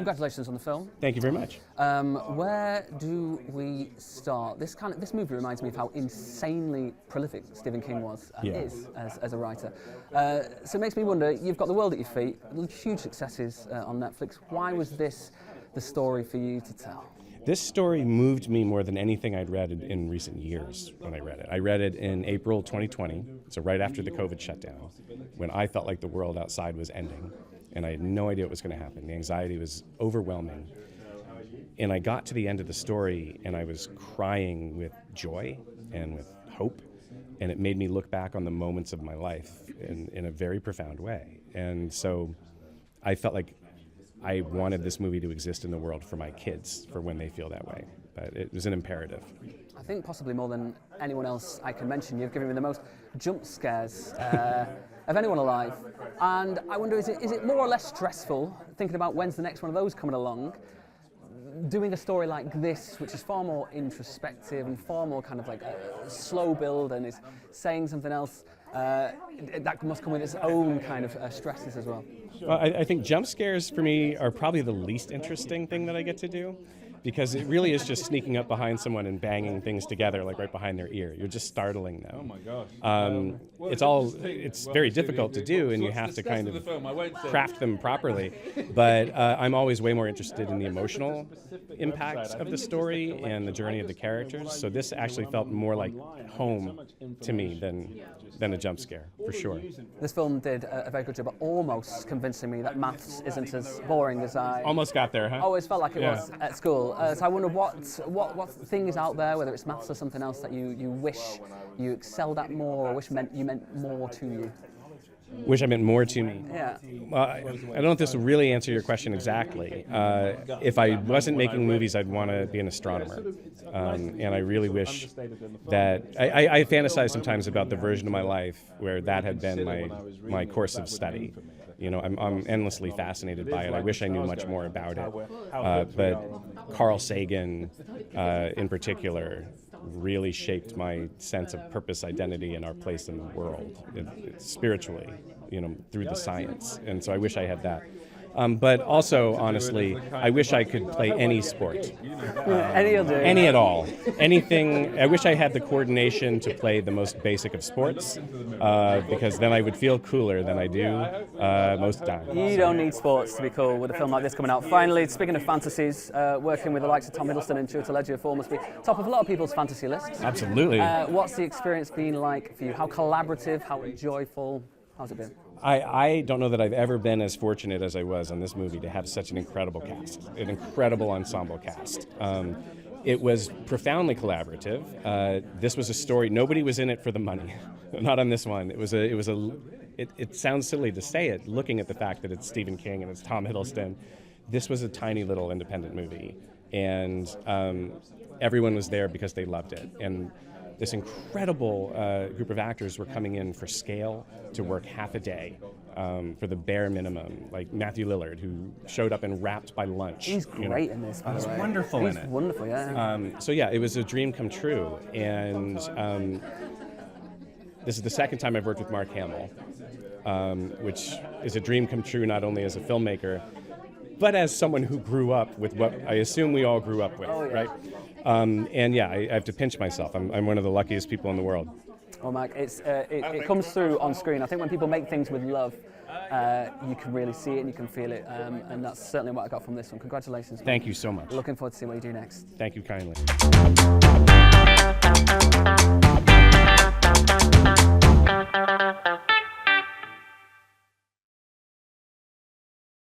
Congratulations on the film. Thank you very much. Where do we start? This movie reminds me of how insanely prolific Stephen King was and is as a writer. So it makes me wonder, you've got the world at your feet, huge successes on Netflix. Why was this the story for you to tell? This story moved me more than anything I'd read in recent years when I read it. I read it in April 2020, so right after the COVID shutdown, when I felt like the world outside was ending, and I had no idea what was going to happen. The anxiety was overwhelming. And I got to the end of the story, and I was crying with joy and with hope, and it made me look back on the moments of my life in a very profound way. And so I felt like I wanted this movie to exist in the world for my kids, for when they feel that way. But it was an imperative. I think possibly more than anyone else I can mention, you've given me the most jump scares of anyone alive. And I wonder, is it more or less stressful, thinking about when's the next one of those coming along, doing a story like this, which is far more introspective and far more kind of like a slow build and is saying something else, that must come with its own kind of stresses as well? Well, I think jump scares for me are probably the least interesting thing that I get to do, because it really is just sneaking up behind someone and banging things together, like right behind their ear. You're just startling them. Oh my gosh. It's very difficult to do, and you have to kind of craft them properly. But I'm always way more interested in the emotional impacts of the story and the journey of the characters. So this actually felt more like home to me than a jump scare, for sure. This film did a very good job at almost convincing me that maths isn't as boring as I... Almost got there, huh? Always felt like it was at school. So I wonder what thing is out there, whether it's maths or something else, that you wish you excelled at more, or wish you meant more to you. Wish I meant more to me. Yeah. I don't know if this will really answer your question exactly. If I wasn't making movies, I'd want to be an astronomer. And I really wish that... I fantasize sometimes about the version of my life where that had been my course of study. You know, I'm endlessly fascinated by it. I wish I knew much more about it. But Carl Sagan, in particular, really shaped my sense of purpose, identity, and our place in the world, spiritually, you know, through the science. And so I wish I had that. But also, honestly, I wish I could play any sport. Any at all. Anything. I wish I had the coordination to play the most basic of sports, because then I would feel cooler than I do most times. You don't need sports to be cool with a film like this coming out. Finally, speaking of fantasies, working with the likes of Tom Hiddleston and Chiwetel Ejiofor must be top of a lot of people's fantasy lists. Absolutely. What's the experience been like for you? How collaborative, how joyful, how's it been? I don't know that I've ever been as fortunate as I was on this movie to have such an incredible cast, an incredible ensemble cast. It was profoundly collaborative. This was a story. Nobody was in it for the money. Not on this one. It sounds silly to say it, looking at the fact that it's Stephen King and it's Tom Hiddleston. This was a tiny little independent movie, and everyone was there because they loved it. And this incredible group of actors were coming in for scale to work half a day for the bare minimum, like Matthew Lillard, who showed up and rapped by lunch. He's great in this, by the way. He's wonderful in it. He's wonderful, yeah. So yeah, it was a dream come true. And this is the second time I've worked with Mark Hamill, which is a dream come true not only as a filmmaker, but as someone who grew up with what I assume we all grew up with, right? And yeah, I have to pinch myself. I'm one of the luckiest people in the world. Well, Mike, it comes through on screen. I think when people make things with love, you can really see it and you can feel it. And that's certainly what I got from this one. Congratulations. Thank you so much. Looking forward to seeing what you do next. Thank you kindly.